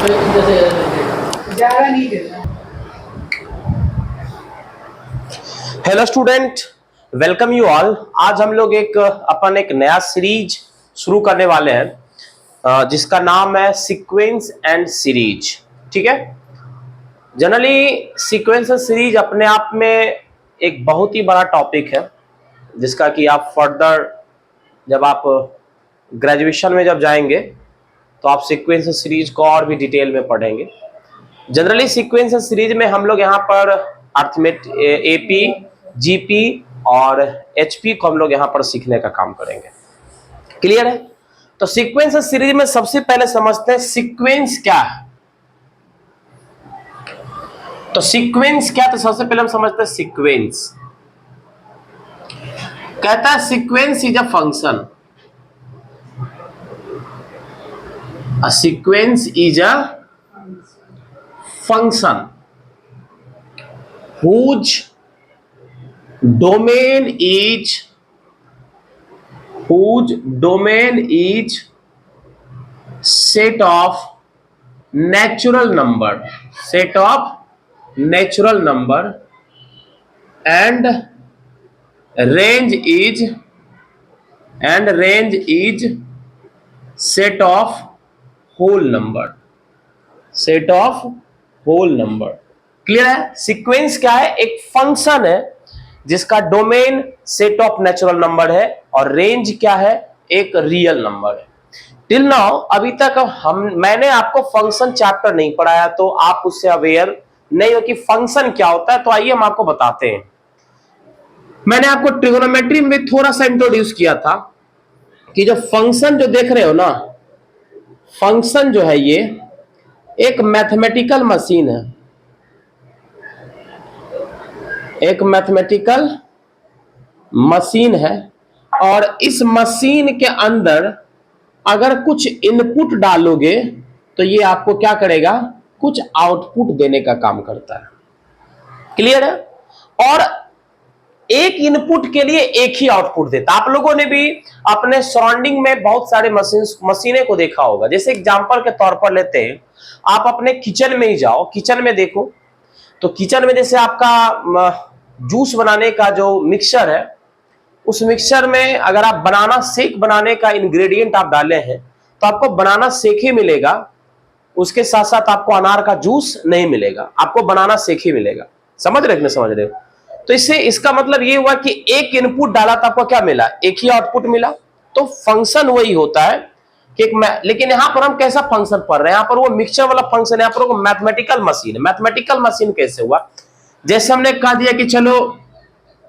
Hello student, welcome you all. आज हम लोग एक नया सीरीज शुरू करने वाले हैं जिसका नाम है सीक्वेंस एंड सीरीज। ठीक है। जनरली सीक्वेंस एंड सीरीज अपने आप में एक बहुत ही बड़ा टॉपिक है जिसका कि आप फर्दर जब आप ग्रेजुएशन में जब जाएंगे तो आप सीक्वेंस एंड सीरीज को और भी डिटेल में पढ़ेंगे। जनरली सीक्वेंस एंड सीरीज में हम लोग यहाँ पर अर्थमेटिक, एपी, जीपी और एचपी को हम लोग यहाँ पर सीखने का काम करेंगे। क्लियर है? तो सीक्वेंस एंड सीरीज में सबसे पहले समझते हैं सीक्वेंस क्या है। तो सीक्वेंस क्या, तो सबसे पहले हम समझते हैं सीक्वेंस। कहता है sequence is a function. A sequence is a function whose domain is set of natural number and range is set of whole number. Clear है? सीक्वेंस क्या है? एक फंक्शन है जिसका domain set of natural number है और range क्या है? एक रियल नंबर है। टिल नाउ अभी तक मैंने आपको फंक्शन चैप्टर नहीं पढ़ाया तो आप उससे अवेयर नहीं हो कि फंक्शन क्या होता है। तो आइए हम आपको बताते हैं। मैंने आपको ट्रिगोनोमेट्री में थोड़ा सा इंट्रोड्यूस किया था कि जो फंक्शन जो देख रहे हो ना, फंक्शन जो है ये एक मैथमेटिकल मशीन है। एक मैथमेटिकल मशीन है और इस मशीन के अंदर अगर कुछ इनपुट डालोगे तो ये आपको क्या करेगा? कुछ आउटपुट देने का काम करता है। क्लियर है? और एक इनपुट के लिए एक ही आउटपुट देता। आप लोगों ने भी अपने सराउंडिंग में बहुत सारे मशीनें को देखा होगा। जैसे एग्जांपल के तौर पर लेते हैं, आप अपने किचन में ही जाओ, किचन में देखो तो किचन में जैसे आपका जूस बनाने का जो मिक्सचर है, उस मिक्सचर में अगर आप बनाना शेक बनाने का इंग्रेडिएंट आप डाले हैं तो आपको बनाना शेक ही मिलेगा, उसके साथ साथ आपको अनार का जूस नहीं मिलेगा, आपको बनाना शेक ही मिलेगा। समझ रहे? समझ रहे हो? तो इससे इसका मतलब ये हुआ कि एक इनपुट डाला तो आपको क्या मिला? एक ही आउटपुट मिला। तो फंक्शन वही होता है कि लेकिन यहां पर हम कैसा फंक्शन पढ़ रहे हैं? यहां पर वो मिक्सचर वाला फंक्शन है, यहां पर वो मैथमेटिकल मशीन है। मैथमेटिकल मशीन कैसे हुआ? जैसे हमने कह दिया कि चलो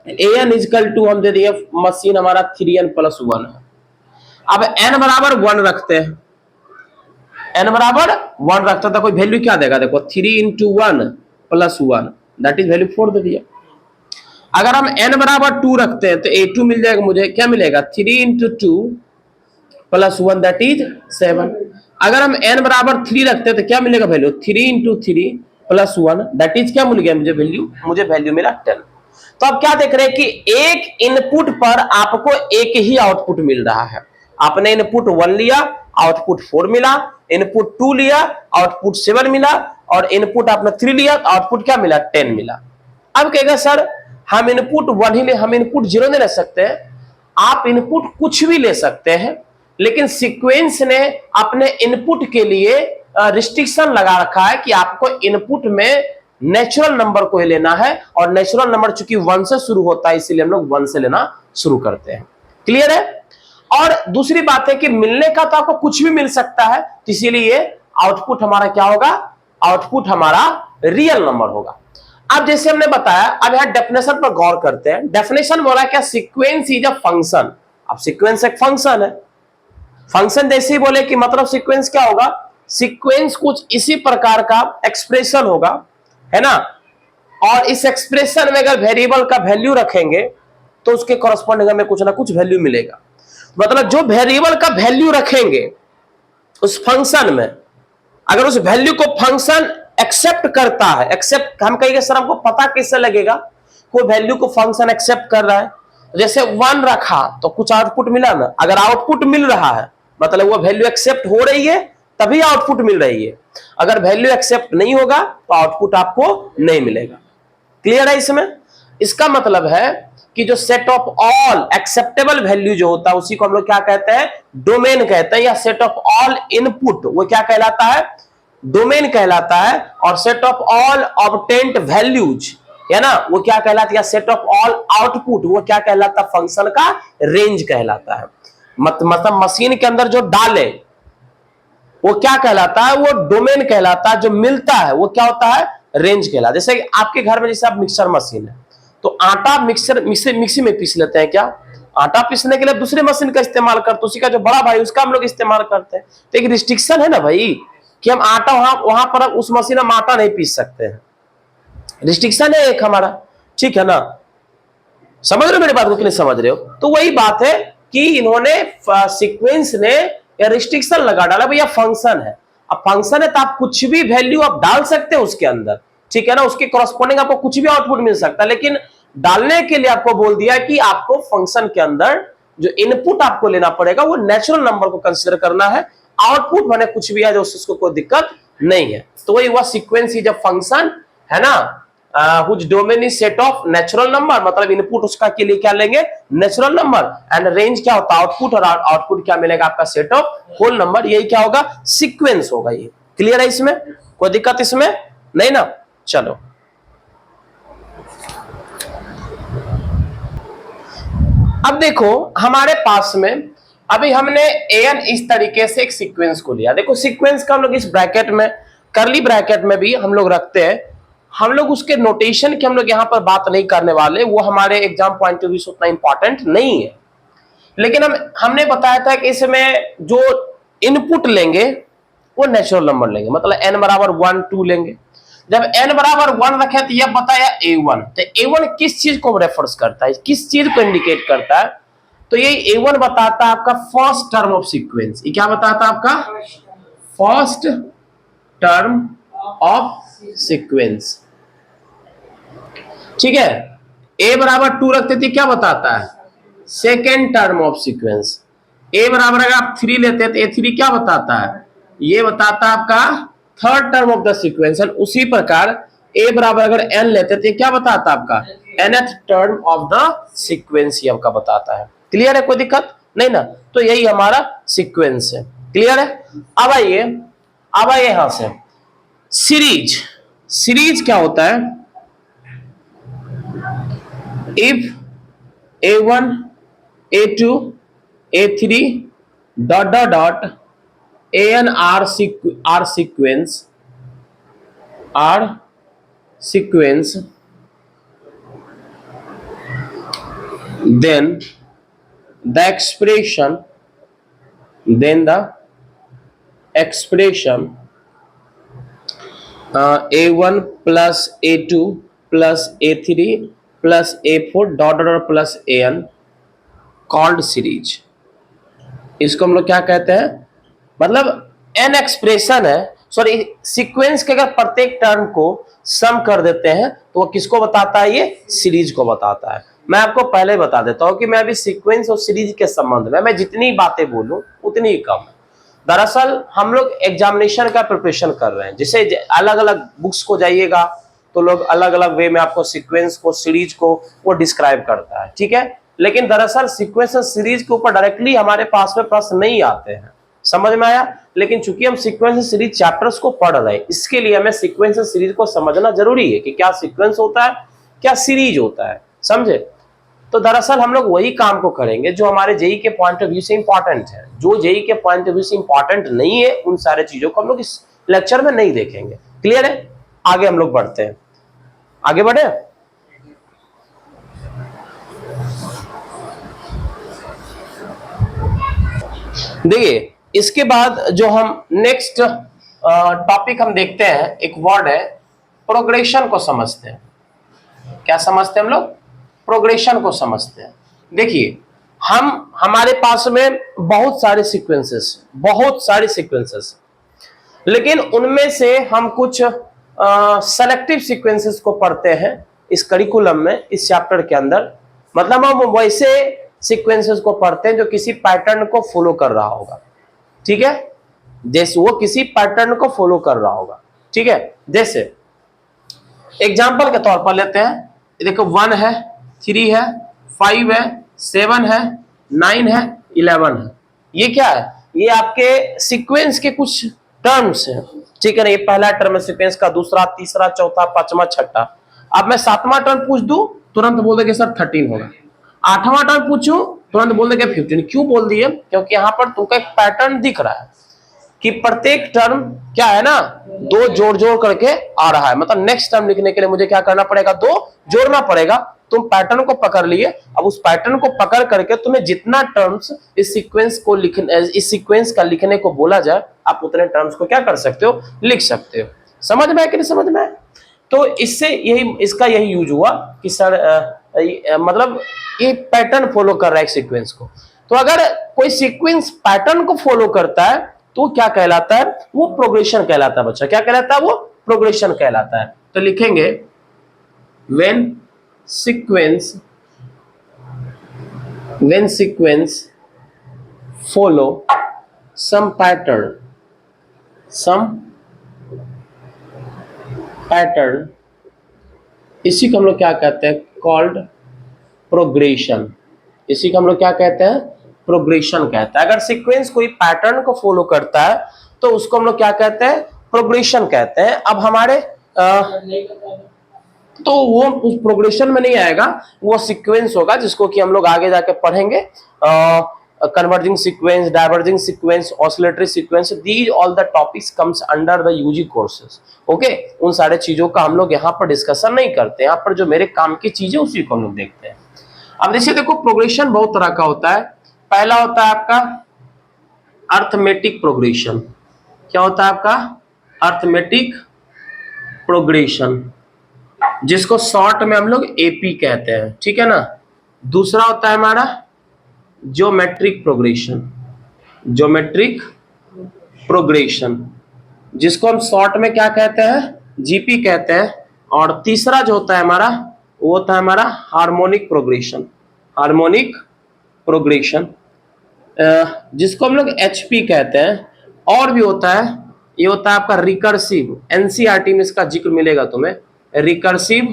an इजकल टू हम दे दिए मशीन हमारा 3n+1 है। अब n बराबर 1 रखते हैं, n बराबर 1 रखता था, कोई वैल्यू क्या देगा? देखो 3 × 1 + 1 दैट इज वैल्यू 4 दे दिया। अगर हम n बराबर 2 रखते हैं तो a2 मिल जाएगा, मुझे क्या मिलेगा? 3 × 2 + 1 दैट इज 7। अगर हम n बराबर 3 रखते हैं तो क्या मिलेगा वैल्यू? 3 × 3 + 1 दैट इज क्या मिल गया मुझे वैल्यू मिला 10। तो आप क्या देख रहे हैं कि एक इनपुट पर आपको एक ही आउटपुट मिल रहा है। आपने इनपुट 1 लिया, आउटपुट 4 मिला, इनपुट 2 लिया, आउटपुट 7 मिला, और इनपुट आपने 3 लिया, आउटपुट क्या मिला? 10 मिला। अब कहेगा सर हम इनपुट 1 ही ले, हम इनपुट 0 नहीं ले सकते हैं। आप इनपुट कुछ भी ले सकते हैं, लेकिन सीक्वेंस ने अपने इनपुट के लिए रिस्ट्रिक्शन लगा रखा है कि आपको इनपुट में नेचुरल नंबर को ही लेना है, और नेचुरल नंबर चूंकि 1 से शुरू होता है इसीलिए हम लोग 1 से लेना शुरू करते हैं। क्लियर है? और दूसरी बात है कि मिलने का तो आपको कुछ भी मिल सकता है, तो इसीलिए आउटपुट हमारा क्या होगा? आउटपुट हमारा रियल नंबर होगा। अब जैसे हमने बताया, अब यहां डेफिनेशन पर गौर करते हैं। डेफिनेशन बोला क्या? Sequence is a function. अब सीक्वेंस एक फंक्शन है। फंक्शन जैसे ही बोले कि मतलब सीक्वेंस क्या होगा? सीक्वेंस कुछ इसी प्रकार का एक्सप्रेशन होगा, है ना? और इस एक्सप्रेशन में अगर वेरिएबल का वैल्यू रखेंगे तो उसके कॉरस्पॉन्डिंग हमें कुछ ना कुछ वैल्यू मिलेगा। मतलब जो वेरिएबल का वैल्यू रखेंगे उस फंक्शन में, अगर उस वैल्यू को फंक्शन एक्सेप्ट करता है, एक्सेप्ट हम कहेंगे सर हमको पता कैसे लगेगा कोई वैल्यू को फंक्शन एक्सेप्ट कर रहा है? जैसे 1 रखा तो कुछ आउटपुट मिला ना। अगर आउटपुट मिल रहा है मतलब वो वैल्यू एक्सेप्ट हो रही है, तभी आउटपुट मिल रही है। अगर वैल्यू एक्सेप्ट नहीं होगा तो आउटपुट आपको नहीं मिलेगा। क्लियर है इसमें? इसका मतलब है कि जो set of all acceptable value जो होता है उसी को हम लोग क्या कहते हैं, डोमेन कहते हैं, या सेट ऑफ ऑल इनपुट वो क्या कहलाता है, डोमेन कहलाता है। और set of all obtained values है ना, वो क्या कहलाता है, या सेट ऑफ ऑल आउटपुट वो क्या कहलाता है, फंक्शन का रेंज कहलाता है। मतलब मशीन के अंदर जो डाले वो क्या कहलाता है, वो डोमेन कहलाता है। जो मिलता है वो क्या होता है, रेंज कहलाता है। जैसे आपके घर में जैसे आप मिक्सर मशीन है, तो आटा मिक्सी में पीस लेते हैं क्या, आटा पीसने के लिए दूसरे मशीन का इस्तेमाल करते हैं, उसी का जो बड़ा भाई उसका हम लोग इस्तेमाल करते हैं। तो एक रिस्ट्रिक्शन है ना भाई, कि हम आटा वहां पर उस मशीन में आटा नहीं पीस सकते हैं, रिस्ट्रिक्शन है एक हमारा, ठीक है ना। समझ रहे हो मेरी बात को कि नहीं समझ रहे हो? तो वही बात है कि इन्होंने सीक्वेंस ने रिस्ट्रिक्शन लगा डाला, भैया फंक्शन है। अब फंक्शन है तो आप कुछ भी वैल्यू आप डाल सकते हैं उसके अंदर, ठीक है ना, उसके कॉरस्पॉन्डिंग आपको कुछ भी आउटपुट मिल सकता है। लेकिन डालने के लिए आपको बोल दिया कि आपको फंक्शन के अंदर जो इनपुट आपको लेना पड़ेगा वो नेचुरल नंबर को कंसीडर करना है, आउटपुट माने कुछ भी है जो उसको कोई दिक्कत नहीं है। तो वही हुआ सीक्वेंस इज अ फंक्शन, है ना, which domain is set of natural number, मतलब इनपुट उसका के लिए क्या लेंगे, नेचुरल नंबर, एंड रेंज क्या होता है, आउटपुट, और आउटपुट क्या मिलेगा आपका, सेट ऑफ होल नंबर। यही क्या होगा, सीक्वेंस होगा। ये क्लियर है? इसमें कोई दिक्कत इसमें नहीं ना? चलो अब देखो हमारे पास में अभी हमने एन इस तरीके से एक सीक्वेंस को लिया। देखो सीक्वेंस का हम लोग इस ब्रैकेट में, करली ब्रैकेट में भी हम लोग रखते हैं। हम लोग उसके नोटेशन की हम लोग यहां पर बात नहीं करने वाले, वो हमारे एग्जाम पॉइंट ऑफ व्यू से उतना इंपॉर्टेंट नहीं है। लेकिन हमने बताया था कि इसमें जो इनपुट लेंगे वो नेचुरल नंबर लेंगे, मतलब n बराबर 1 2 लेंगे। जब n बराबर 1 रखे तो यह बताया a1, तो a1 किस चीज को रेफर्स करता है, किस चीज को इंडिकेट करता है, तो ये a1 बताता है आपका फर्स्ट टर्म ऑफ सीक्वेंस। ये क्या बताता है आपका, फर्स्ट टर्म ऑफ सीक्वेंस, ठीक है। a बराबर 2 रखते थे, क्या बताता है, second term of sequence. a बराबर अगर आप 3 लेते हैं तो a3 क्या बताता है, ये बताता है आपका third term of the sequence. उसी प्रकार a बराबर अगर n लेते थे क्या बताता है आपका, nth term of the sequence, ये आपका बताता है। क्लियर है? कोई दिक्कत नहीं ना? तो यही हमारा सीक्वेंस है। क्लियर है? अब आइए यहां से सीरीज। सीरीज क्या होता है, if a1 a2 a3 dot dot dot an are sequence then the expression a1 plus a2 plus a3 plus a4 dot dot plus an called series. इसको हम लोग क्या कहते हैं, मतलब n एक्सप्रेशन है, सॉरी सीक्वेंस के अगर प्रत्येक टर्म को सम कर देते हैं तो वो किसको बताता है, ये सीरीज को बताता है। मैं आपको पहले बता देता हूं कि मैं अभी सीक्वेंस और सीरीज के संबंध में मैं जितनी बातें बोलूं उतनी ही कम है। दरअसल हम लोग एग्जामिनेशन का प्रिपरेशन कर रहे हैं, जिसे अलग अलग बुक्स को जाइएगा तो लोग अलग अलग वे में आपको सीक्वेंस को, सीरीज को वो डिस्क्राइब करता है, ठीक है। लेकिन दरअसल सीक्वेंस और सीरीज के ऊपर डायरेक्टली हमारे पास में प्रश्न नहीं आते हैं, समझ में आया। लेकिन चूंकि हम सीक्वेंस और सीरीज चैप्टर्स को पढ़ रहे हैं, इसके लिए हमें सीक्वेंस और सीरीज को समझना जरूरी है कि क्या सीक्वेंस होता है, क्या सीरीज होता है, समझे। तो दरअसल हम लोग वही काम को करेंगे जो हमारे जेई के पॉइंट ऑफ व्यू से इंपॉर्टेंट है। जो जेई के पॉइंट ऑफ व्यू से इंपॉर्टेंट नहीं है उन सारे चीजों को हम लोग इस लेक्चर में नहीं देखेंगे। क्लियर है? आगे हम लोग बढ़ते हैं, आगे बढ़े। देखिए इसके बाद जो हम नेक्स्ट टॉपिक हम देखते हैं, एक वर्ड है प्रोग्रेशन को समझते हैं। क्या समझते हैं हम लोग, प्रोग्रेशन को समझते हैं। देखिए हमारे पास में बहुत सारे सीक्वेंसेस, लेकिन उनमें से हम कुछ सेलेक्टिव सीक्वेंसेस को पढ़ते हैं इस करिकुलम में, इस चैप्टर के अंदर। मतलब हम वैसे सीक्वेंसेस को पढ़ते हैं जो किसी पैटर्न को फॉलो कर रहा होगा, ठीक है। जैसे वो किसी पैटर्न को फॉलो कर रहा होगा, ठीक है। जैसे एग्जाम्पल के तौर पर लेते हैं, देखो 1 है, 3 है, 5 है, 7 है, 9 है, 11 है। ये क्या है? ये आपके सीक्वेंस के कुछ टर्म्स हैं, ठीक है ना। ये पहला टर्म है सीक्वेंस का, दूसरा, तीसरा, चौथा, पांचवा, छठा। अब मैं 7वां टर्म पूछ दूं, तुरंत बोल देंगे सर 13 होगा। 8वां टर्म पूछूं, तुरंत बोल देंगे 15। क्यों बोल दिए? क्योंकि यहां पर तुमको एक पैटर्न दिख रहा है कि प्रत्येक टर्म क्या है ना, दो जोड़ जोड़ करके आ रहा है। मतलब नेक्स्ट टर्म लिखने के लिए मुझे क्या करना पड़ेगा? दो जोड़ना पड़ेगा। तुम पैटर्न को पकड़ लिए, अब उस पैटर्न को पकड़ करके तुम्हें जितना टर्म्स इस सीक्वेंस का लिखने को बोला जाए, आप उतने टर्म्स को क्या कर सकते हो? लिख सकते हो। समझ में आया कि नहीं समझ में आया? तो इससे इसका यही यूज हुआ कि सर मतलब ये पैटर्न फॉलो कर रहा है एक सीक्वेंस को। तो अगर कोई सीक्वेंस पैटर्न को फॉलो करता है तो क्या कहलाता है? वो प्रोग्रेशन कहलाता है बच्चा। क्या कहलाता है? वो प्रोग्रेशन कहलाता है। तो लिखेंगे when sequence follow some pattern इसी को हम लोग क्या कहते हैं? Called progression. इसी को हम लोग क्या कहते हैं? प्रोग्रेशन कहते हैं। अगर सीक्वेंस कोई पैटर्न को फॉलो करता है तो उसको हम लोग क्या कहते हैं? प्रोग्रेशन कहते हैं। अब हमारे तो वो उस प्रोग्रेशन में नहीं आएगा, वो सीक्वेंस होगा जिसको कि हम लोग आगे जाके पढ़ेंगे। Converging sequence, diverging sequence, oscillatory sequence, these all the topics comes under the UG courses. Okay, उन सारे चीजों का हम लोग यहाँ पर डिस्कशन नहीं करते। यहाँ पर जो मेरे काम की चीजें उसी को हम लोग देखते हैं। अब देखिए, देखो प्रोग्रेशन बहुत तरह का होता है। पहला होता है आपका अर्थमेटिक प्रोग्रेशन। क्या होता है आपका? अर्थमेटिक प्रोग्रेशन, जिसको शॉर्ट में हम लोग एपी कहते हैं, ठीक है ना। दूसरा होता है हमारा ज्योमेट्रिक प्रोग्रेशन, ज्योमेट्रिक प्रोग्रेशन, जिसको हम शॉर्ट में क्या कहते हैं? जीपी कहते हैं। और तीसरा जो होता है हमारा, वो होता है हमारा हार्मोनिक प्रोग्रेशन, हार्मोनिक प्रोग्रेशन, जिसको हम लोग एचपी कहते हैं। और भी होता है, ये होता है आपका रिकर्सिव, एनसीईआरटी में इसका जिक्र मिलेगा तुम्हें, रिकर्सिव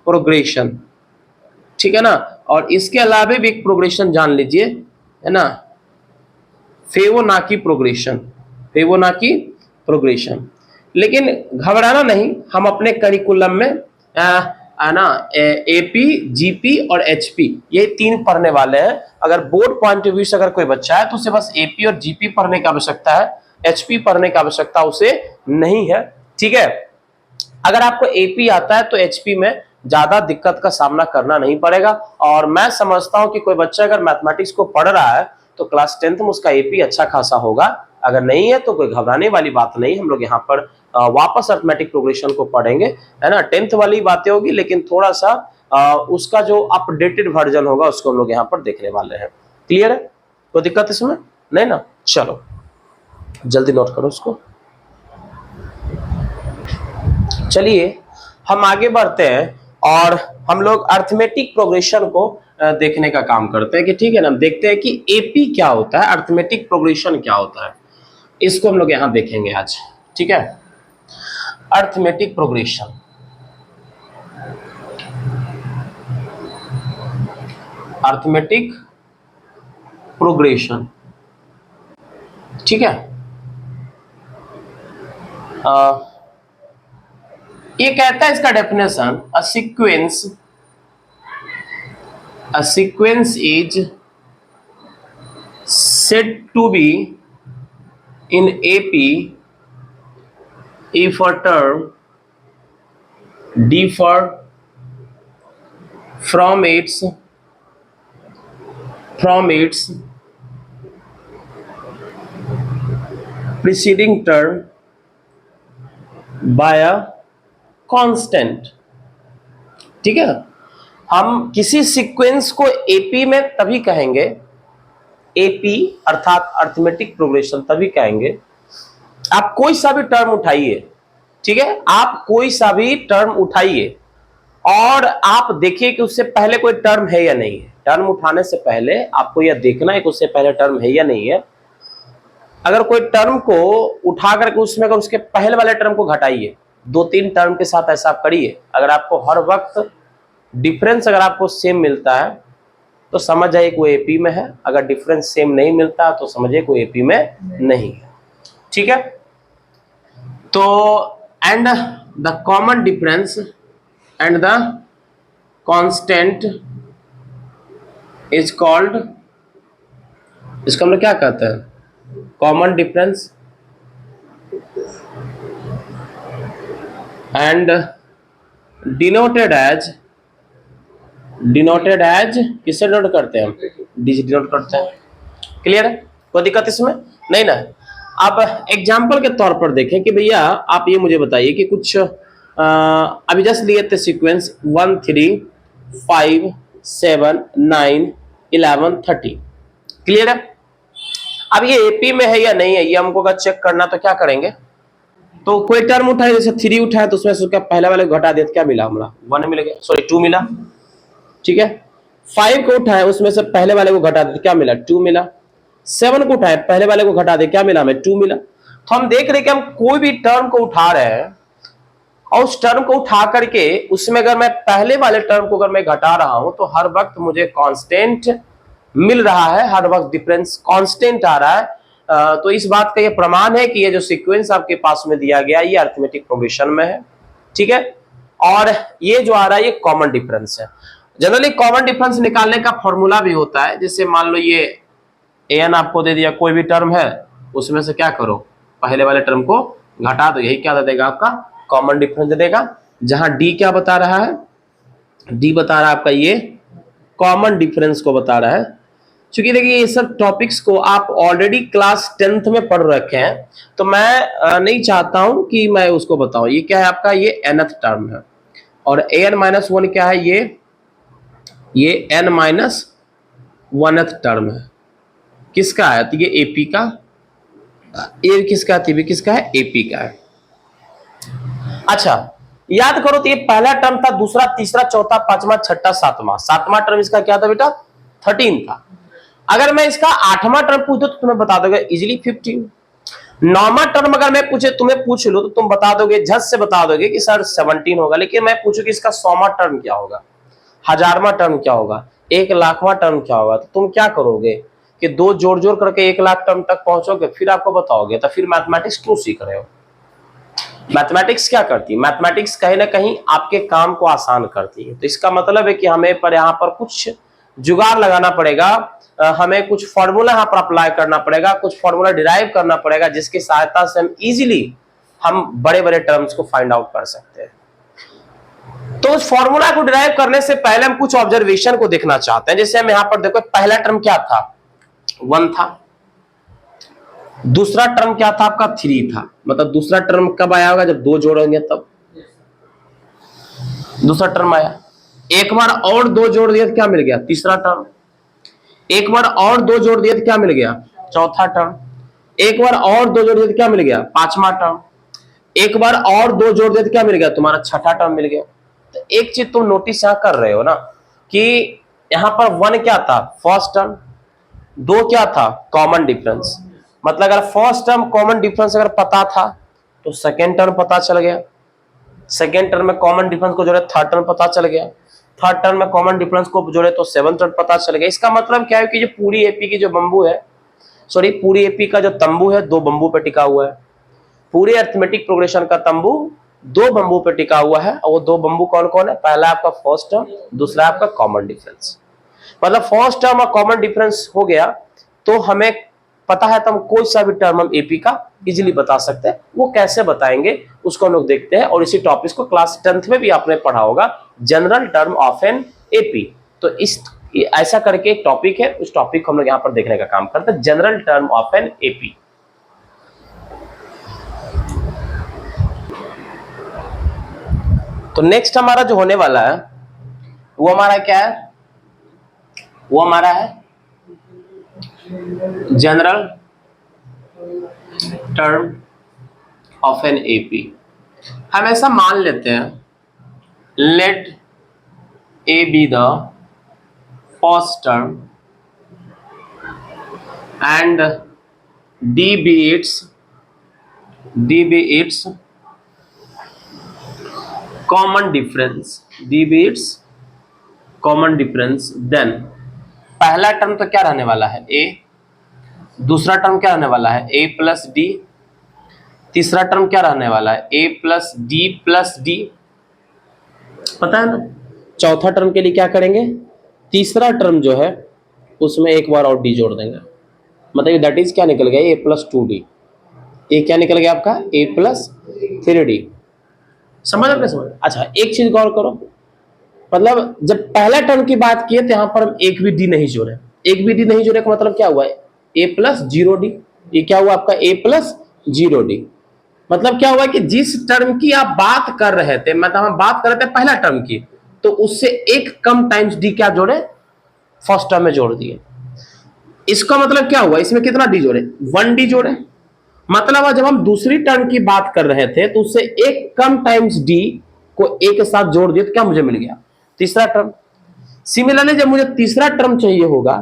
प्रोग्रेशन, ठीक है ना। और इसके अलावा भी एक प्रोग्रेशन जान लीजिए, है ना, फिबोनाची प्रोग्रेशन, फिबोनाची प्रोग्रेशन। लेकिन घबराना नहीं, हम अपने करिकुलम में है ना एपी, जीपी और एचपी ये 3 पढ़ने वाले हैं। अगर बोर्ड पॉइंट ऑफ व्यू से अगर कोई बच्चा है तो उसे बस एपी और जीपी पढ़ने की आवश्यकता है, एचपी पढ़ने की आवश्यकता उसे नहीं है, ठीक है। अगर आपको एपी आता है तो एचपी में ज्यादा दिक्कत का सामना करना नहीं पड़ेगा। और मैं समझता हूं कि कोई बच्चा अगर मैथमेटिक्स को पढ़ रहा है तो क्लास 10th में उसका एपी अच्छा खासा होगा। अगर नहीं है तो कोई घबराने वाली बात नहीं। हम लोग यहाँ पर वापस अरिथमेटिक प्रोग्रेशन को पढ़ेंगे, है ना। 10th वाली बातें होगी, लेकिन थोड़ा सा उसका जो अपडेटेड वर्जन होगा उसको हम लोग यहाँ पर देखने वाले हैं। क्लियर है? कोई दिक्कत इसमें नहीं ना? चलो जल्दी नोट करो उसको। चलिए हम आगे बढ़ते हैं और हम लोग अरिथमेटिक प्रोग्रेशन को देखने का काम करते हैं कि ठीक है ना। देखते हैं कि एपी क्या होता है, अरिथमेटिक प्रोग्रेशन क्या होता है, इसको हम लोग यहां देखेंगे आज, ठीक है। अरिथमेटिक प्रोग्रेशन, अरिथमेटिक प्रोग्रेशन, ठीक है। ये कहता है इसका definition, a sequence is said to be in AP if a term differ from its preceding term by a constant, ठीक है। हम किसी सीक्वेंस को एपी में तभी कहेंगे, एपी अर्थात अरिथमेटिक प्रोग्रेशन तभी कहेंगे, आप कोई सा भी टर्म उठाइए, ठीक है, आप कोई सा भी टर्म उठाइए और आप देखिए कि उससे पहले कोई टर्म है या नहीं है। टर्म उठाने से पहले आपको यह देखना है कि उससे पहले टर्म है या नहीं है। अगर कोई टर्म को उठा करके उसमें अगर उसके पहले वाले टर्म को घटाइए, 2-3 टर्म के साथ ऐसा करिए, अगर आपको हर वक्त डिफरेंस अगर आपको सेम मिलता है तो समझ जाइए कोई एपी में है, अगर डिफरेंस सेम नहीं मिलता तो समझिए कोई एपी में नहीं है। ठीक है, तो and the common difference and the constant is called, इसको हम लोग क्या कहते हैं, common difference and denoted as किससे डिनोट करते हैं हम, डी से डिनोट करते हैं। क्लियर है, कोई दिक्कत इसमें नहीं ना। आप एग्जाम्पल के तौर पर देखें कि भैया आप ये मुझे बताइए कि कुछ अभी जस्ट लिए थे सीक्वेंस 1 3 5 7 9 11 30। क्लियर है, अब ये एपी में है या नहीं है ये हमको अगर चेक करना तो क्या करेंगे, तो कोई टर्म उठाए जैसे 3 उठाए तो उसमें से उसका पहला वाले घटा दिया तो क्या मिला हमारा 1 मिल गया, सॉरी 2 मिला। ठीक है, 5 को उठाए उसमें से पहले वाले को घटा दिया क्या मिला 2 मिला। 7 को उठाए पहले वाले को घटा दे क्या मिला हमें 2 मिला। तो हम देख रहे कि हम कोई भी टर्म को उठा रहे हैं और उस टर्म को उठा करके उसमें अगर मैं पहले वाले टर्म को अगर मैं घटा रहा हूं तो हर वक्त मुझे कांस्टेंट मिल रहा है, हर वक्त डिफरेंस कांस्टेंट आ रहा है। तो इस बात का ये प्रमाण है कि ये जो सीक्वेंस आपके पास में दिया गया ये अरिथमेटिक प्रोग्रेशन में है। ठीक है, और ये जो आ रहा है ये कॉमन डिफरेंस है। जनरली कॉमन डिफरेंस निकालने का फॉर्मूला भी होता है, जैसे मान लो ये एन आपको दे दिया, कोई भी टर्म है उसमें से क्या करो पहले वाले टर्म को घटा दो, यही क्या दे देगा आपका कॉमन डिफरेंस दे देगा। जहां डी क्या बता रहा है, डी बता रहा है आपका ये कॉमन डिफरेंस को बता रहा है। क्योंकि देखिए ये सब टॉपिक्स को आप ऑलरेडी क्लास 10th में पढ़ रखे हैं तो मैं नहीं चाहता हूं कि मैं उसको बताऊं। ये क्या है आपका, ये nth टर्म है और an-1 क्या है, ये n-1th टर्म है। किसका है, तो ये एपी का, ये किसका है, ये किसका है, एपी का है। अच्छा याद करो तो ये पहला टर्म था, दूसरा, तीसरा, चौथा, पांचवा, छठा, सातवां टर्म इसका क्या था बेटा 13 था। अगर मैं इसका 8वां टर्म पूछ दो तो तुम्हें बता दोगे इजीली 15। 9वां टर्म अगर मैं पूछे तुम्हें पूछ लो तो तुम बता दोगे, झट से बता दोगे कि सर 17 होगा। लेकिन मैं पूछू कि इसका 100वां टर्म क्या होगा, 1000वां टर्म क्या होगा, 1,00,000वां टर्म क्या होगा, तो तुम क्या करोगे कि दो जोड़ जोड़ करके 1,00,000 टर्म तक पहुंचोगे फिर आपको बताओगे। तो फिर मैथमेटिक्स क्यों सीख रहे हो। मैथमेटिक्स क्या करती है, मैथमेटिक्स कहीं ना कहीं आपके काम को आसान करती है। तो इसका मतलब है कि हमें पर यहाँ पर कुछ जुगाड़ लगाना पड़ेगा, हमें कुछ फॉर्मूला यहाँ पर अप्लाई करना पड़ेगा, कुछ फॉर्मूला डिराइव करना पड़ेगा जिसकी सहायता से हम इजीली हम बड़े बड़े टर्म्स को फाइंड आउट कर सकते हैं। तो उस फॉर्मूला को डिराइव करने से पहले हम कुछ ऑब्जर्वेशन को देखना चाहते हैं। जैसे हम यहाँ पर देखो पहला टर्म क्या था 1 था, दूसरा टर्म क्या था आपका 3 था। मतलब दूसरा टर्म कब आया होगा, जब दो जोड़ेंगे तब दूसरा टर्म आया। एक बार और दो जोड़ दिया तो क्या मिल गया, तीसरा टर्म। एक बार और दो जोड़ दिया तो क्या मिल गया, चौथा टर्म। एक बार और दो जोड़ दिया तो क्या मिल गया, पांचवा टर्म। एक बार और दो जोड़ दिया तो क्या मिल गया, तुम्हारा छठा टर्म मिल गया। तो एक चीज तुम नोटिस यहां कर रहे हो ना कि यहां पर 1 क्या था, फर्स्ट टर्म, 2 क्या था, कॉमन डिफरेंस। मतलब अगर फर्स्ट टर्म कॉमन डिफरेंस अगर पता था तो सेकेंड टर्म पता चल गया, सेकेंड टर्म में कॉमन डिफरेंस को जोड़े थर्ड टर्म पता चल गया, थर्ड टर्म में कॉमन डिफरेंस को जोड़े तो सेवंथ टर्म पता चल गया। इसका मतलब क्या है कि जो पूरी एपी की जो बंबू है, सॉरी पूरी एपी का जो तंबू है 2 बंबू पे टिका हुआ है। पूरे अरिथमेटिक प्रोग्रेशन का तंबू 2 बंबू पे टिका हुआ है और वो 2 बंबू कौन कौन है, पहला आपका फर्स्ट टर्म, दूसरा आपका कॉमन डिफरेंस। मतलब फर्स्ट टर्म और कॉमन डिफरेंस हो गया तो हमें पता है तो हम कोई सा भी टर्म हम एपी का इजीली बता सकते हैं। वो कैसे बताएंगे उसको हम लोग देखते हैं। और इसी टॉपिक को क्लास 10th में भी आपने पढ़ा होगा, general term of an AP. तो इस ऐसा करके एक टॉपिक है, उस टॉपिक को हम लोग यहाँ पर देखने का काम करते हैं, general term of an AP. तो नेक्स्ट हमारा जो होने वाला है वो हमारा क्या है, वो हमारा है general term of an AP. हम ऐसा मान लेते हैं, let a be the first term and d be its common difference then पहला टर्म तो क्या रहने वाला है ए, दूसरा टर्म क्या रहने वाला है ए प्लस डी, तीसरा टर्म क्या रहने वाला है ए प्लस डी, पता है ना। चौथा टर्म के लिए क्या करेंगे, तीसरा टर्म जो है उसमें एक बार और डी जोड़ देंगे, मतलब दैट इज क्या निकल गया ए प्लस 2d, ये क्या निकल गया आपका ए प्लस 3d। समझ आपने समझ। अच्छा एक चीज गौर करो, मतलब जब पहला टर्म की बात किए तो यहां पर हम एक भी डी नहीं जोड़े, एक भी डी नहीं जोड़े का मतलब क्या हुआ ए प्लस 0d, ये क्या हुआ आपका ए प्लस 0d। मतलब क्या हुआ कि जिस टर्म की आप बात कर रहे थे, मतलब हम बात कर रहे थे पहला टर्म की, तो उससे एक कम टाइम्स डी क्या जोड़े, फर्स्ट टर्म में जोड़ दिए। इसका मतलब क्या हुआ, इसमें कितना डी जोड़े, 1d जोड़े। मतलब जब हम दूसरी टर्म की बात कर रहे थे तो उससे एक कम टाइम्स डी को ए के साथ जोड़ दिए तो क्या मुझे मिल गया, तीसरा टर्म। सिमिलरली जब मुझे तीसरा टर्म चाहिए होगा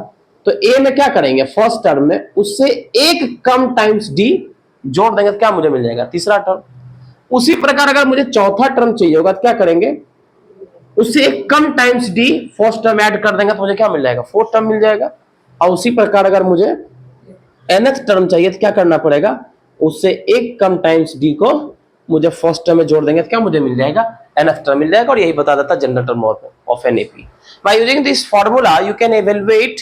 तो ए में क्या करेंगे, फर्स्ट टर्म में उससे एक कम टाइम्स डी जोड़ देंगे तो क्या मुझे मिल जाएगा, तीसरा टर्म। उसी प्रकार अगर मुझे चौथा टर्म चाहिए होगा तो क्या करेंगे, उससे एक कम times d first term add कर देंगे तो मुझे क्या मिल जाएगा, फोर्थ टर्म मिल जाएगा। और उसी प्रकार अगर मुझे nth टर्म चाहिए तो क्या करना पड़ेगा, उससे एक कम टाइम्स डी को मुझे फर्स्ट टर्म में जोड़ देंगे तो क्या मुझे मिल जाएगा, nth टर्म मिल जाएगा। और यही बता देता general term of an AP. By using this formula you can evaluate,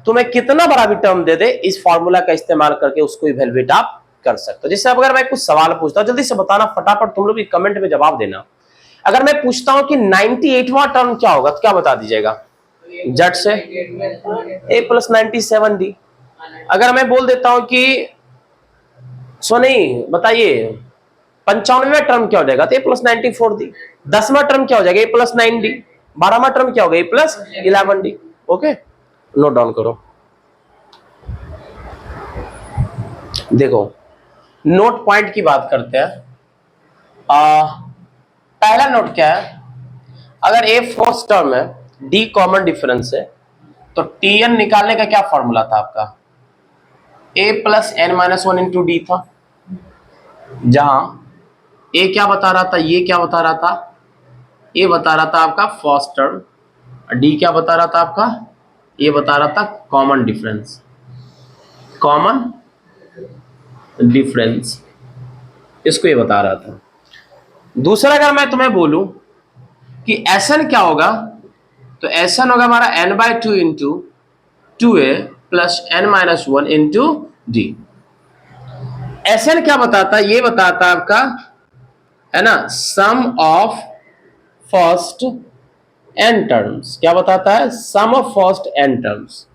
तुम्हें कितना बड़ा भी टर्म दे दे, इस फार्मूला का इस्तेमाल करके उसको इवैल्यूएट आप कर सकते हो। जैसे अगर मैं कुछ सवाल पूछता हूं, जल्दी से बताना फटाफट, तुम लोग भी कमेंट में जवाब देना। अगर मैं पूछता हूं कि 98वां टर्म क्या होगा तो क्या बता दीजिएगा, झट से ए प्लस 97d। अगर मैं बोल देता हूं कि सोनी बताइए 95वां टर्म क्या हो जाएगा तो ए प्लस 94d। 10वां टर्म क्या हो जाएगा ए प्लस 9d। 12वां टर्म क्या होगा a plus 11d। Okay note down करो। देखो नोट पॉइंट की बात करते हैं। पहला नोट क्या है, अगर ए फर्स्ट टर्म है डी कॉमन डिफरेंस है तो टीएन निकालने का क्या फॉर्मूला था आपका, a plus n minus 1 into d था। जहां ए क्या बता रहा था, ये क्या बता रहा था, ए बता रहा था आपका फर्स्ट टर्म, डी क्या बता रहा था आपका, ये बता रहा था कॉमन डिफरेंस, इसको ये बता रहा था। दूसरा अगर मैं तुम्हें बोलूं कि एसएन क्या होगा, तो एसएन होगा हमारा n/2 into 2a plus n minus 1 into d. S n क्या बताता है, ये बताता है आपका, है ना, sum of first n terms. क्या बताता है, sum of first n terms,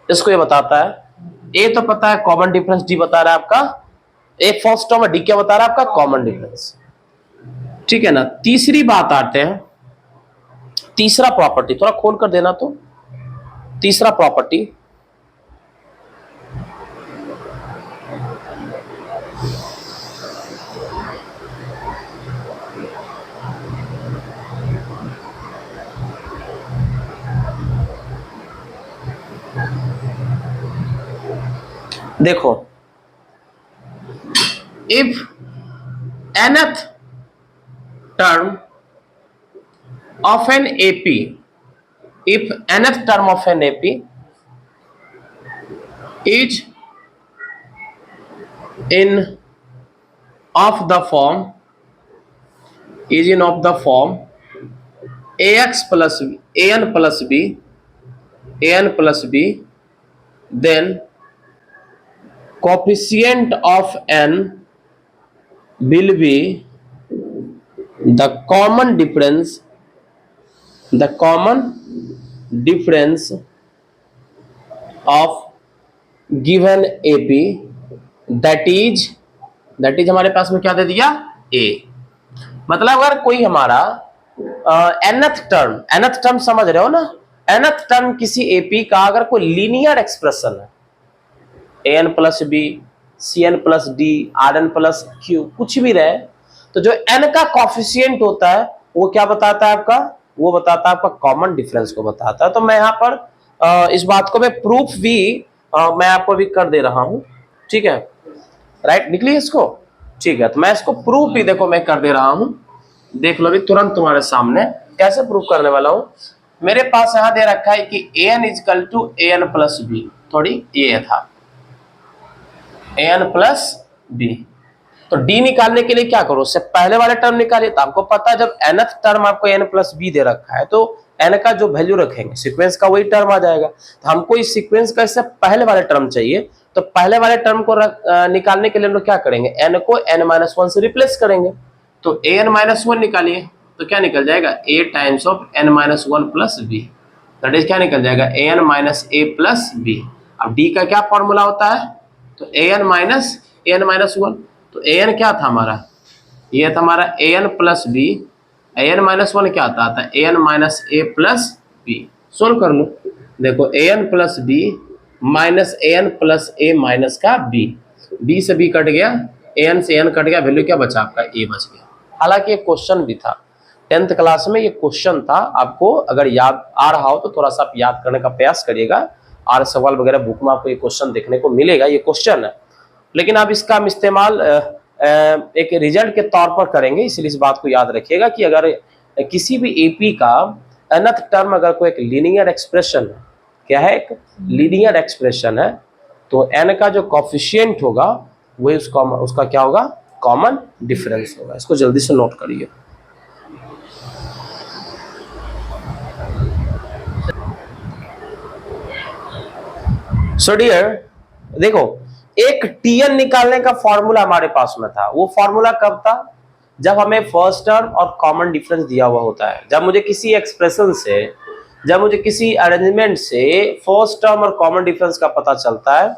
इसको ये बताता है। ए तो पता है कॉमन डिफरेंस, डी बता रहा है आपका ए फर्स्ट टर्म, डी क्या बता रहा है आपका कॉमन डिफरेंस। ठीक है ना। तीसरी बात आते हैं, तीसरा प्रॉपर्टी थोड़ा खोल कर देना। तो तीसरा प्रॉपर्टी, देखो if nth term of an AP, if nth term of an AP is in of the form ax plus an plus b, then coefficient of n will be the common difference of given AP, that is हमारे पास में क्या दे दिया A। मतलब अगर कोई हमारा nth term समझ रहे हो ना, nth टर्म किसी AP का अगर कोई लीनियर एक्सप्रेशन है, an plus b, cn plus d, rn plus q, कुछ भी रहे, तो जो n का कॉफिशिएंट होता है वो क्या बताता है आपका, वो बताता है आपका कॉमन डिफरेंस को बताता है। तो मैं यहाँ पर इस बात को मैं प्रूफ भी मैं आपको भी कर दे रहा हूं। ठीक है, राइट, निकली इसको, ठीक है। तो मैं इसको प्रूफ भी देखो मैं कर दे रहा हूं, देख लो अभी तुरंत तुम्हारे सामने कैसे प्रूफ करने वाला हूं। मेरे पास यहां दे रखा है कि an is equal to an plus b, थोड़ी ये था an प्लस बी। तो d निकालने के लिए क्या करो, उससे पहले वाले टर्म निकालिए। तो आपको पता है जब nth टर्म आपको n प्लस बी दे रखा है तो n का जो वैल्यू रखेंगे सीक्वेंस का वही टर्म आ जाएगा। तो हमको इस सीक्वेंस का इससे पहले वाले टर्म चाहिए, तो पहले वाले टर्म को निकालने के लिए हम लोग क्या करेंगे, n को n-1 से रिप्लेस करेंगे। तो an-1 निकालिए तो क्या निकल जाएगा, a times of n-1 plus b, that is क्या निकल जाएगा, an minus a plus b. अब d का क्या फॉर्मूला होता है, तो an माइनस an-1, तो an क्या था हमारा, ये था हमारा an प्लस बी, an-1 क्या आता है, an minus a plus b. Solve कर लो, देखो an plus b minus an plus a minus का b, b से b कट गया, an से n कट गया, वैल्यू क्या बचा आपका, a बच गया। हालांकि एक क्वेश्चन भी था 10th क्लास में, ये क्वेश्चन था, आपको अगर याद आ रहा हो तो थोड़ा सा आप याद करने का प्रयास करिएगा। आर सवाल वगैरह बुक में आपको ये क्वेश्चन देखने को मिलेगा, ये क्वेश्चन है, लेकिन आप इसका हम इस्तेमाल एक रिजल्ट के तौर पर करेंगे। इसलिए इस बात को याद रखिएगा कि अगर किसी भी एपी का nth टर्म अगर कोई एक लीनियर एक्सप्रेशन है, क्या है, एक लीनियर एक्सप्रेशन है, तो n का जो कोफिशिएंट होगा वही उसका क्या होगा, कॉमन डिफरेंस होगा। इसको जल्दी से नोट करिए। सो डियर देखो, एक tn निकालने का फॉर्मूला हमारे पास में था, वो फॉर्मूला कब था, जब हमें फर्स्ट टर्म और कॉमन डिफरेंस दिया हुआ होता है। जब मुझे किसी एक्सप्रेशन से, जब मुझे किसी अरेंजमेंट से फर्स्ट टर्म और कॉमन डिफरेंस का पता चलता है,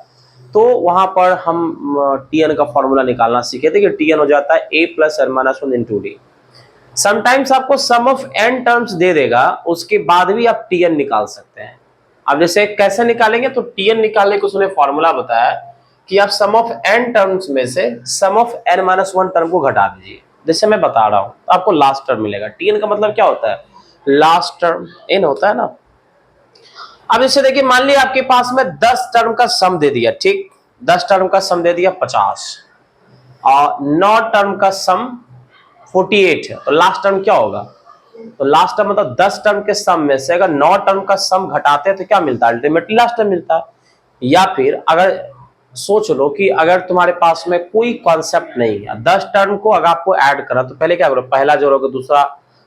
तो वहां पर हम tn का फॉर्मूला निकालना सीखे थे कि tn हो जाता है a plus n-1 into D. Sometimes आपको सम ऑफ n टर्म्स दे देगा, उसके बाद भी आप tn निकाल सकते हैं। अब जैसे कैसे निकालेंगे, तो tn निकालने को उसने फॉर्मूला बताया कि आप सम ऑफ n टर्म्स में से सम ऑफ n-1 टर्म को घटा दीजिए। जैसे मैं बता रहा हूं, तो आपको लास्ट टर्म मिलेगा। tn का मतलब क्या होता है, लास्ट टर्म n होता है ना। अब इसे देखिए, मान लिया आपके पास में 10 टर्म का सम दे दिया, ठीक, 10 टर्म का सम दे दिया 50 और 9 टर्म का सम 48 है, तो लास्ट टर्म क्या होगा, तो लास्ट टर्म मतलब 10 टर्म के सम में से अगर 9 टर्म का सम घटाते हैं तो क्या मिलता है, अल्टीमेटली लास्ट टर्म मिलता है। या फिर अगर सोच लो कि अगर तुम्हारे पास में कोई कॉन्सेप्ट नहीं है, 10 टर्म को अगर आपको ऐड करा, तो पहले क्या करो, पहला जोड़ोगे, दूसरा,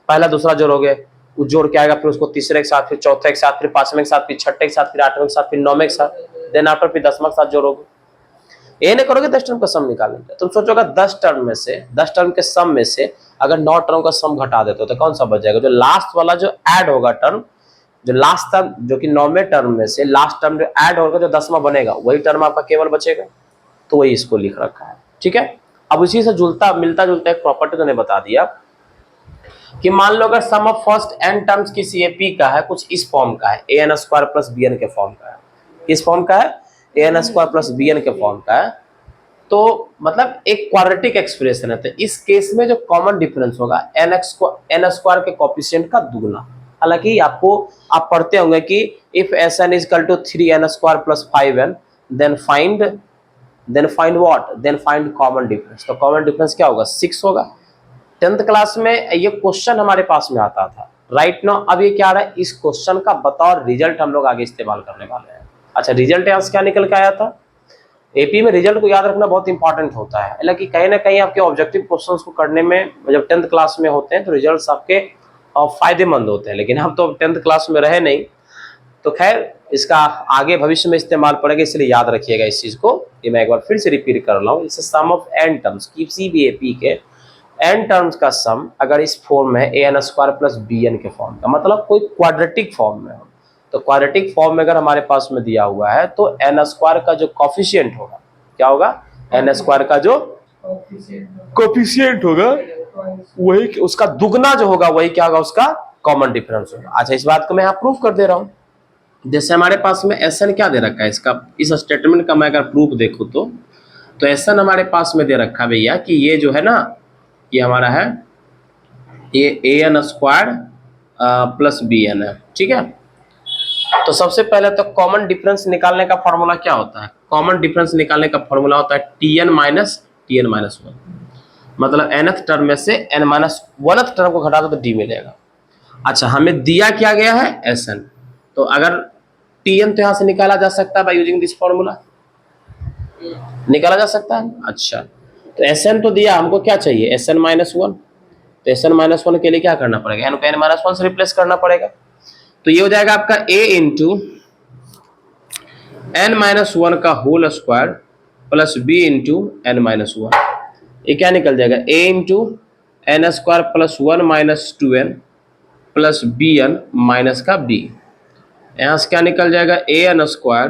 पहला दूसरा जोड़ोगे, वो जोड़ के आएगा, फिर उसको तीसरे के साथ, फिर चौथे के साथ, फिर पांचवें के साथ, फिर छठे के साथ, फिर आठवें के साथ, फिर नौवें के साथ, देन आफ्टर फिर 10वां के साथ जोड़ोगे। ये नहीं करोगे 10 टर्म का सम निकालने के, तुम सोचोगे 10 टर्म में से, 10 टर्म के सम में से अगर 9 टर्म का सम घटा देते हो तो कौन सा बच जाएगा, जो लास्ट वाला जो ऐड होगा टर्म, जो लास्ट टर्म, जो कि 9वें टर्म में से लास्ट टर्म जो ऐड होगा, जो 10वां बनेगा, वही टर्म आपका केवल बचेगा। तो वही इसको लिख रखा है, ठीक है। अब उसी से जुलता मिलता जुलता एक प्रॉपर्टी तो बता दिया कि मान लो अगर sum of first n terms किसी एपी का है, कुछ इस फॉर्म का है, an² प्लस bn के फॉर्म का है, किस फॉर्म का है, an² प्लस bn के फॉर्म का है, तो मतलब एक क्वाड्रेटिक एक्सप्रेशन है। तो इस केस में जो कॉमन डिफरेंस होगा n² के कोफिशिएंट का दुगना। हालांकि आपको आप पढ़ते होंगे कि if Sn is equal to 3n² plus 5n then find what, then find common difference. तो कॉमन डिफरेंस क्या होगा, 6 होगा। 10th क्लास में ये क्वेश्चन हमारे पास में आता था, राइट नाउ। अब ये क्या आ रहा है, इस क्वेश्चन का बतौर रिजल्ट हम लोग आगे इस्तेमाल करने वाले हैं। अच्छा, रिजल्ट यहाँ से क्या निकल के आया था, एपी में रिजल्ट को याद रखना बहुत इंपॉर्टेंट होता है, हालांकि कहीं ना कहीं आपके ऑब्जेक्टिव क्वेश्चंस को करने में जब 10th क्लास में होते हैं तो रिजल्ट्स आपके फायदेमंद होते हैं, लेकिन हम तो 10th क्लास में रहे नहीं, तो खैर इसका आगे भविष्य में इस्तेमाल पड़ेगा, इसलिए याद रखिएगा इस चीज को। ये मैं एक बार फिर से रिपीट कर रहा हूँ, इसे सम ऑफ n टर्म्स, किसी भी एपी के n टर्म्स का सम अगर इस फॉर्म में है an² प्लस bn के फॉर्म का, मतलब कोई क्वाड्रेटिक फॉर्म में हो, तो क्वाड्रेटिक फॉर्म में अगर हमारे पास में दिया हुआ है तो n² का जो कोफिशिएंट होगा, क्या होगा, n² का जो कोफिशिएंट होगा वही, उसका दुगना जो होगा वही क्या होगा, उसका कॉमन डिफरेंस होगा। अच्छा, इस बात को मैं यहाँ प्रूफ कर दे रहा हूँ। जैसे हमारे पास में Sn क्या दे रखा है, इसका इस स्टेटमेंट का मैं अगर प्रूफ देखूँ तो Sn हमारे पास में दे रखा है भैया कि ये जो है ना, ये हमारा है, ये an² प्लस bn है, ठीक है। तो सबसे पहले तो कॉमन डिफरेंस निकालने का फॉर्मूला क्या होता है? कॉमन डिफरेंस निकालने का फॉर्मूला होता है Tn माइनस Tn माइनस 1, मतलब nth टर्म में से n माइनस 1th टर्म को घटा दो तो d मिलेगा। अच्छा, हमें दिया क्या गया है? Sn। तो अगर Tn तो यहां से निकाला जा सकता है बाय यूजिंग दिस फॉर्मूला, निकाला जा सकता है। अच्छा, तो Sn तो दिया, हमको क्या चाहिए? Sn minus 1। तो Sn माइनस 1 के लिए क्या करना पड़ेगा? n को n माइनस 1 से रिप्लेस करना पड़ेगा। तो ये हो जाएगा आपका a इंटू n माइनस 1 का whole square plus b into n minus 1। ये क्या निकल जाएगा? a into n square plus 1 minus 2n plus bn minus का b। यहाँ से क्या निकल जाएगा? an square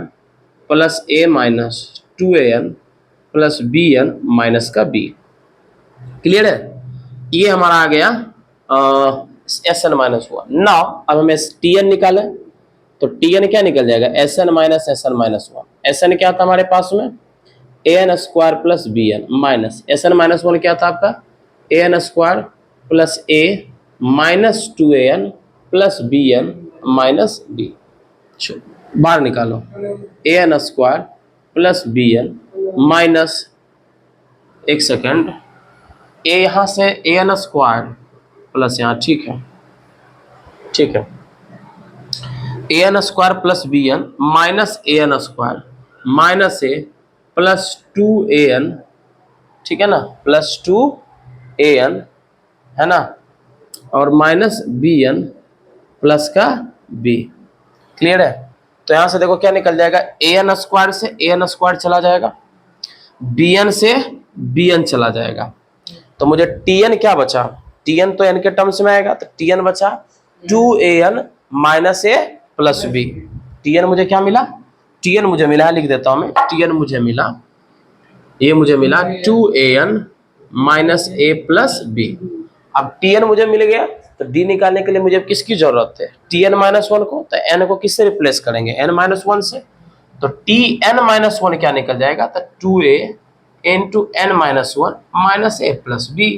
plus a minus 2an plus bn minus का b। क्लियर है? ये हमारा आ गया Sn माइनस 1। नाउ अब हमें Tn निकालें, तो Tn क्या निकल जाएगा? Sn minus Sn minus 1। Sn क्या था हमारे पास में? an square plus bn minus Sn minus 1 क्या था आपका? an square plus a minus 2an plus bn minus b। बाहर निकालो, an square plus bn minus, एक सेकेंड, a यहां से an स्क्वायर प्लस यहाँ, ठीक है, ठीक है, an square plus bn minus an square minus a plus 2an, ठीक है ना, प्लस 2an है ना, और माइनस bn प्लस का b। क्लियर है? तो यहां से देखो क्या निकल जाएगा? an स्क्वायर से an स्क्वायर चला जाएगा, bn से bn चला जाएगा, तो मुझे Tn क्या बचा? Tn तो n के टर्म्स में आएगा, तो Tn बचा 2an minus a plus b। Tn मुझे क्या मिला? Tn मुझे मिला, लिख देता हूं मैं, Tn मुझे मिला, ये मुझे मिला 2an minus a plus b। अब Tn मुझे मिल गया, तो d निकालने के लिए मुझे किसकी जरूरत है? Tn माइनस 1 को। तो n को किससे रिप्लेस करेंगे? n माइनस 1 से। तो Tn माइनस 1 क्या निकल जाएगा? तो 2a into n minus 1 minus a plus b।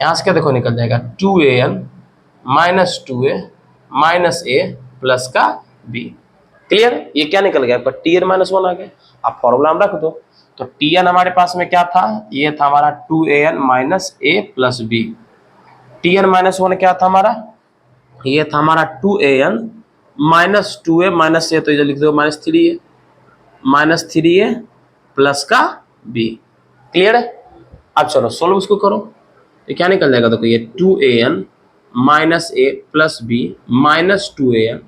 यहाँ से क्या देखो निकल जाएगा? 2an minus 2a minus a plus का b। क्लियर? ये क्या निकल गया? पर Tn माइनस 1 आ गया। आप फॉर्मूला हम रख दो, तो Tn हमारे पास में क्या था? ये था हमारा 2an minus a plus b। Tn minus 1 क्या था हमारा? ये था हमारा 2an minus 2a minus a, तो इधर लिख दो minus 3a, minus 3a plus का b। क्लियर है? अब चलो सोल्व उसको करो, तो क्या निकल जाएगा? देखो ये 2an minus a plus b minus 2an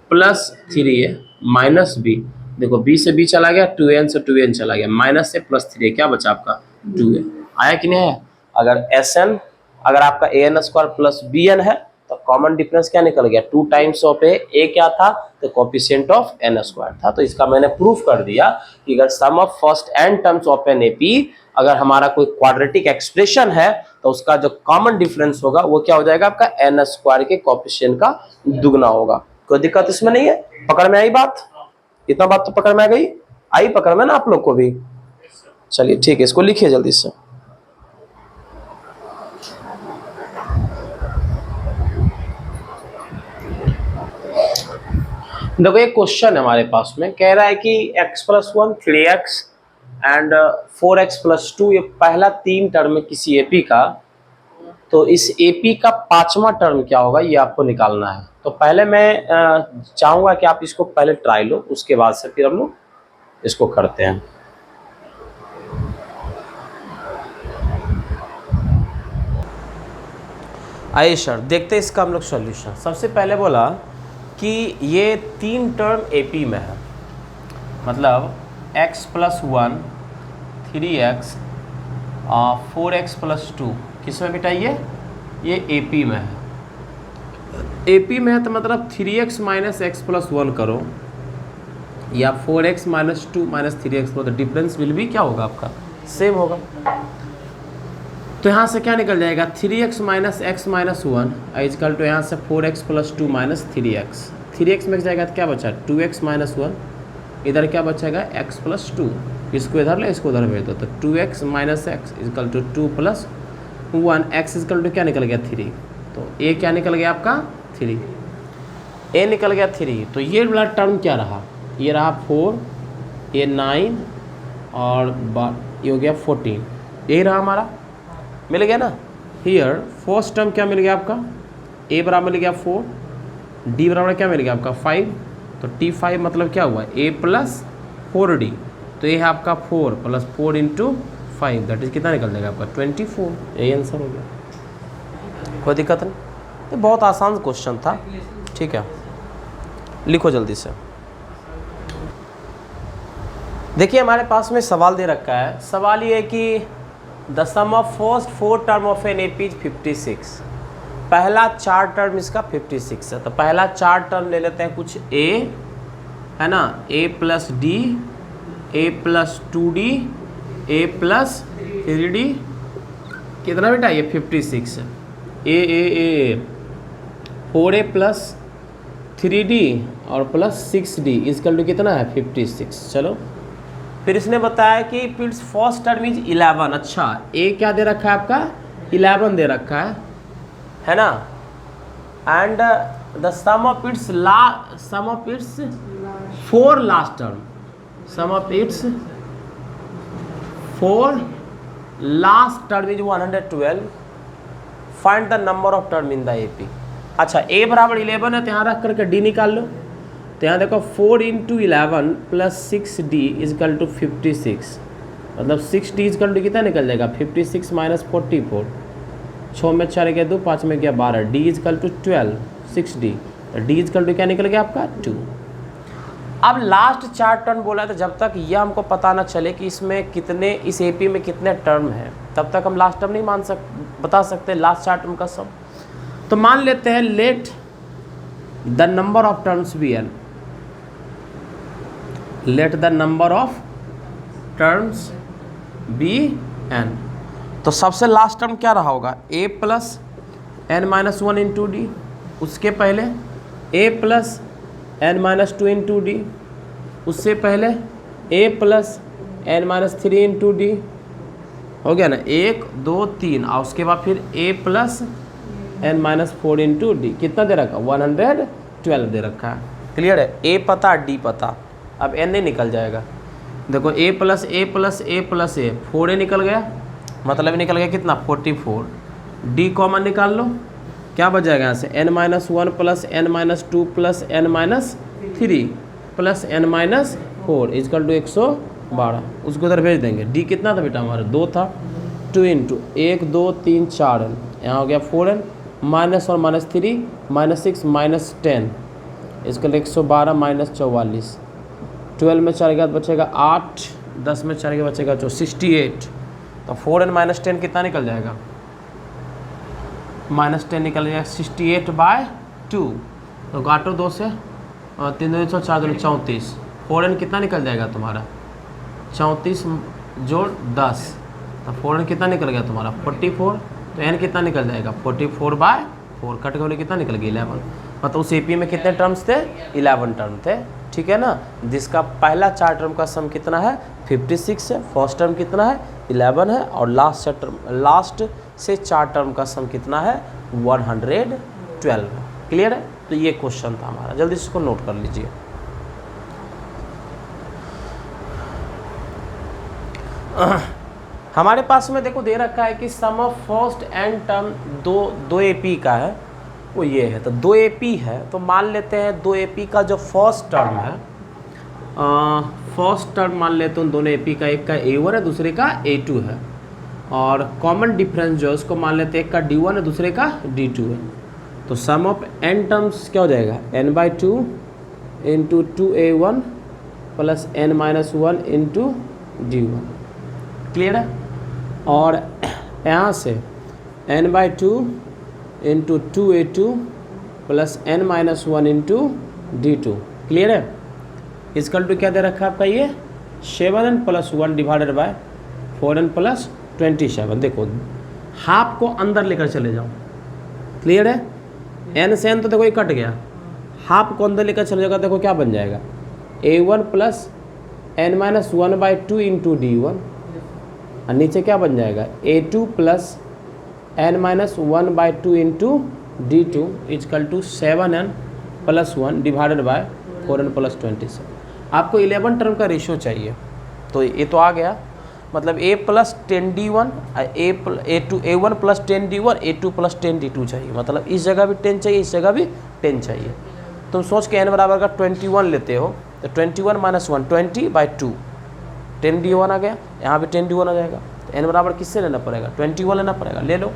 plus 3a minus b। देखो b से b चला गया, 2an से 2an चला गया, माइनस से प्लस 3a, क्या बचा आपका? 2a। आया कि नहीं आया? अगर Sn, अगर आपका an स्क्वायर प्लस bn है, तो कॉमन डिफरेंस क्या निकल गया? 2 टाइम्स ऑफ a क्या था? तो कोफिशिएंट ऑफ n स्क्वायर था। तो इसका मैंने प्रूफ कर दिया कि अगर sum of first n terms of N AP, अगर हमारा कोई क्वाड्रेटिक एक्सप्रेशन है, तो उसका जो कॉमन डिफरेंस होगा वो क्या हो जाएगा? आपका n स्क्वायर के कोफिशिएंट का दुगना होगा। कोई दिक्कत इसमें नहीं है? पकड़ में आई बात? इतना बात तो पकड़ में आ गई? आई पकड़ में ना आप लोग को भी? चलिए ठीक है, इसको लिखिए जल्दी से। देखो एक क्वेश्चन है हमारे पास में, कह रहा है कि x plus 1 3x and 4x plus 2 ये पहला 3 टर्म है किसी एपी का, तो इस एपी का 5वां टर्म क्या होगा ये आपको निकालना है। तो पहले मैं चाहूंगा कि आप इसको पहले ट्राई लो, उसके बाद से फिर हम लोग इसको करते हैं। आइए सर देखते हैं इसका हम लोग सॉल्यूशन। सबसे पहले बोला कि ये 3 टर्म एपी में है, मतलब x plus 1 3x 4x plus 2 किस में बेटा? ये एपी में है। एपी में है तो मतलब 3x माइनस एक्स प्लस 1 करो या 4x माइनस 2 माइनस 3x, तो डिफरेंस विल भी क्या होगा आपका? सेम होगा। तो यहाँ से क्या निकल जाएगा? 3x minus x minus 1 is equal to यहाँ से 4x plus 2 minus 3x। 3x में जाएगा तो क्या बचा? 2x माइनस 1, इधर क्या बचेगा? x प्लस 2, इसको इधर ले, इसको उधर भेज दो, तो 2x minus x is equal to 2 plus 1, x is equal to क्या निकल गया? 3। तो a क्या निकल गया आपका? 3। ए निकल गया 3, तो ये वाला टर्म क्या रहा, ये रहा 4, ये 9 और ये हो गया 14, ये रहा हमारा, मिल गया ना। हियर फर्स्ट टर्म क्या मिल गया आपका, ए बराबर मिल गया 4, डी बराबर क्या मिल गया आपका 5, तो T5 मतलब क्या हुआ a प्लस 4D, तो ये है आपका 4 प्लस 4 इंटू 5, दैट इज कितना निकल जाएगा आपका 24, यही आंसर हो गया। कोई दिक्कत नहीं, ये बहुत आसान क्वेश्चन था, ठीक है। लिखो जल्दी से। देखिए हमारे पास में सवाल दे रखा है, सवाल ये है कि the sum of first 4 term of N AP is 56, पहला 4 टर्म इसका 56 है, तो पहला 4 टर्म ले लेते हैं कुछ a है ना, a plus D, a plus 2D, a plus 3D, कितना बेटा ये 56 है, a 4a प्लस 3D और प्लस 6D इसकल टू कितना है 56। चलो फिर इसने बताया कि इट्स फर्स्ट टर्म इज 11, अच्छा a क्या दे रखा है आपका 11 दे रखा है ना, and the sum of its 4 last term, sum of its 4 last term is 112, find the number of term in the AP। अच्छा a बराबर 11 है, तो यहाँ रख करके d निकाल लो, तो यहाँ देखो 4 into 11 plus 6D is equal to 56, मतलब 6D इजकल टू कितना निकल जाएगा 56 माइनस 44, 6 में 4 गया 2, 5 में गया 12, D is equal to 12, 6D, D is equal to क्या निकल गया आपका 2। अब लास्ट 4 टर्म बोला है, तो जब तक यह हमको पता ना चले कि इसमें कितने, इस AP में कितने टर्म हैं, तब तक हम लास्ट टर्म नहीं बता सकते लास्ट 4 टर्म का सब। तो मान लेते हैं let the number of terms be n, let the number of terms be n, तो सबसे लास्ट टर्म क्या रहा होगा a plus n minus 1 into d, उसके पहले a plus n minus 2 into d, उससे पहले a plus n minus 3 into d, हो गया ना 1 2 3, और उसके बाद फिर a plus n minus 4 into D, कितना दे रखा 112 दे रखा है, क्लियर है। a पता d पता, अब n नहीं निकल जाएगा, देखो a plus a plus a plus a 4a निकल गया, मतलब निकल गया कितना 44, d कॉमन निकाल लो, क्या बच जाएगा यहाँ से n minus 1 plus n minus 2 plus n minus 3 plus n minus 4 is equal to 112, उसको उधर भेज देंगे। d कितना था बेटा हमारा 2 था, 2 इंटू 1 2 3 4 n, यहाँ हो गया 4n, माइनस और माइनस 3 माइनस 6 माइनस 10 इसका 112 माइनस 44, 12 में 4 के बाद बचेगा 8, 10 में 4 के बचेगा 68, तो 4n माइनस 10 कितना निकल जाएगा माइनस 10 निकल जाएगा 68/2, तो काटो 2 से, 3 2 4 2 34, 4n कितना निकल जाएगा तुम्हारा 34 जोड़ 10, तो 4n कितना निकल गया तुम्हारा 44, तो n कितना निकल जाएगा 44/4, कट के कितना निकल गया 11, मतलब उस AP में कितने टर्म्स थे 11 टर्म थे, ठीक है ना। जिसका पहला 4 टर्म का सम कितना है 56 है, फर्स्ट टर्म कितना है 11 है, और लास्ट से 4 टर्म का सम कितना है 112, क्लियर है। तो ये क्वेश्चन था हमारा, जल्दी इसको नोट कर लीजिए। हमारे पास में देखो दे रखा है कि सम ऑफ फर्स्ट एंड टर्म दो AP का है, वो ये है, तो 2 AP है, तो मान लेते हैं 2 AP का जो फर्स्ट टर्म है, फर्स्ट टर्म मान लेते हैं दोनों AP का, एक का A1 है दूसरे का A2 है, और कॉमन डिफरेंस जो है उसको मान लेते हैं एक का D1 है दूसरे का D2 है, तो सम ऑफ n टर्म्स क्या हो जाएगा n/2 into 2A1 plus n minus 1 into D1, clear है। और यहाँ से n/2 into 2A2 plus n minus 1 into D2, clear है। इसकल टू क्या दे रखा है आपका ये 7n plus 1 divided by 4n plus 27, देखो हाफ को अंदर लेकर चले जाओ, क्लियर है। n से n तो देखो ये कट गया, हाफ को अंदर लेकर चले जाएगा, देखो क्या बन जाएगा A1 plus n minus 1/2 into D1, और नीचे क्या बन जाएगा A2 plus n minus 1/2 into D2 is equal to 7n plus 1 divided by 4n plus 27। आपको 11 टर्म का रेशियो चाहिए, तो ये तो आ गया, मतलब a plus 10d1 a1 plus 10d1 a2 plus 10d2 चाहिए, मतलब इस जगह भी 10 चाहिए, इस जगह भी 10 चाहिए। तुम सोच के n बराबर का 21 लेते हो तो 21 माइनस 1 20/2 10d1 आ गया, यहाँ भी 10d1 आ जाएगा, तो n बराबर किससे लेना पड़ेगा 21 लेना पड़ेगा, ले लो।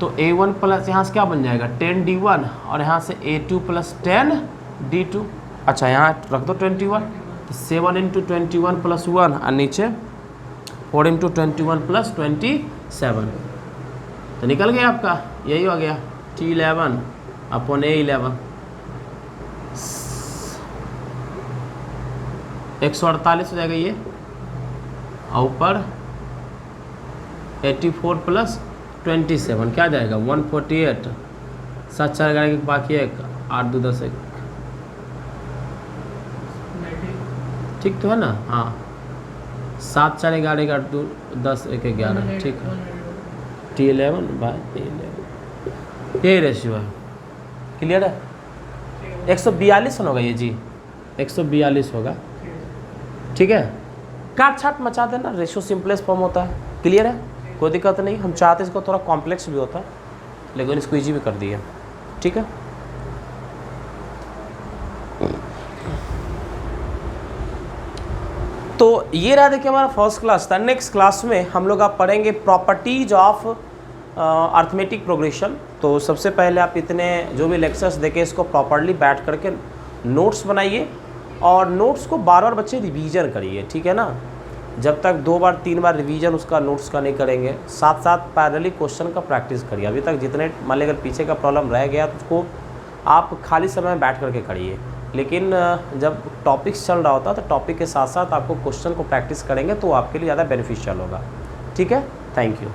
तो a1 प्लस यहाँ से क्या बन जाएगा 10d1 और यहाँ से a2 प्लस 10d2। अच्छा यहाँ रख दो 21, तो 7 इंटू 21 प्लस 1 और नीचे 4 इंटू 21 प्लस 27, तो निकल गया आपका, यही हो गया T11 अपॉन A11 148 हो जाएगा ये, और ऊपर 84 प्लस 27 क्या जाएगा 148, 7 4 11 के बाकी 1 8 2 10 1, ठीक तो है ना, हाँ 7 4 11 8 2 10 1 11, ठीक है T11 बाय A11 यही रेशियो है, क्लियर है। 142 होगा ये जी, 142 होगा, ठीक है। काट छाट मचा देना, रेशियो सिंपलेस्ट फॉर्म होता है, क्लियर है, कोई दिक्कत नहीं। हम चाहते इसको थोड़ा कॉम्प्लेक्स भी होता है, लेकिन इसको इजी भी कर दिया, ठीक है। तो ये रहा देखिए हमारा फर्स्ट क्लास था। नेक्स्ट क्लास में हम लोग आप पढ़ेंगे प्रॉपर्टीज ऑफ अर्थमेटिक प्रोग्रेशन। तो सबसे पहले आप इतने जो भी लेक्चर्स देखे इसको प्रॉपरली बैठ करके नोट्स बनाइए, और नोट्स को बार बार बच्चे रिवीजन करिए, ठीक है ना। जब तक 2 बार 3 बार रिवीजन उसका नोट्स का नहीं करेंगे, साथ साथ पैरेलली क्वेश्चन का प्रैक्टिस करिए। अभी तक जितने मान लीजिए अगर पीछे का प्रॉब्लम रह गया तो उसको आप खाली समय में बैठ करके करिए, लेकिन जब टॉपिक्स चल रहा होता है तो टॉपिक के साथ साथ आपको क्वेश्चन को प्रैक्टिस करेंगे तो आपके लिए ज़्यादा बेनिफिशियल होगा, ठीक है। Thank you.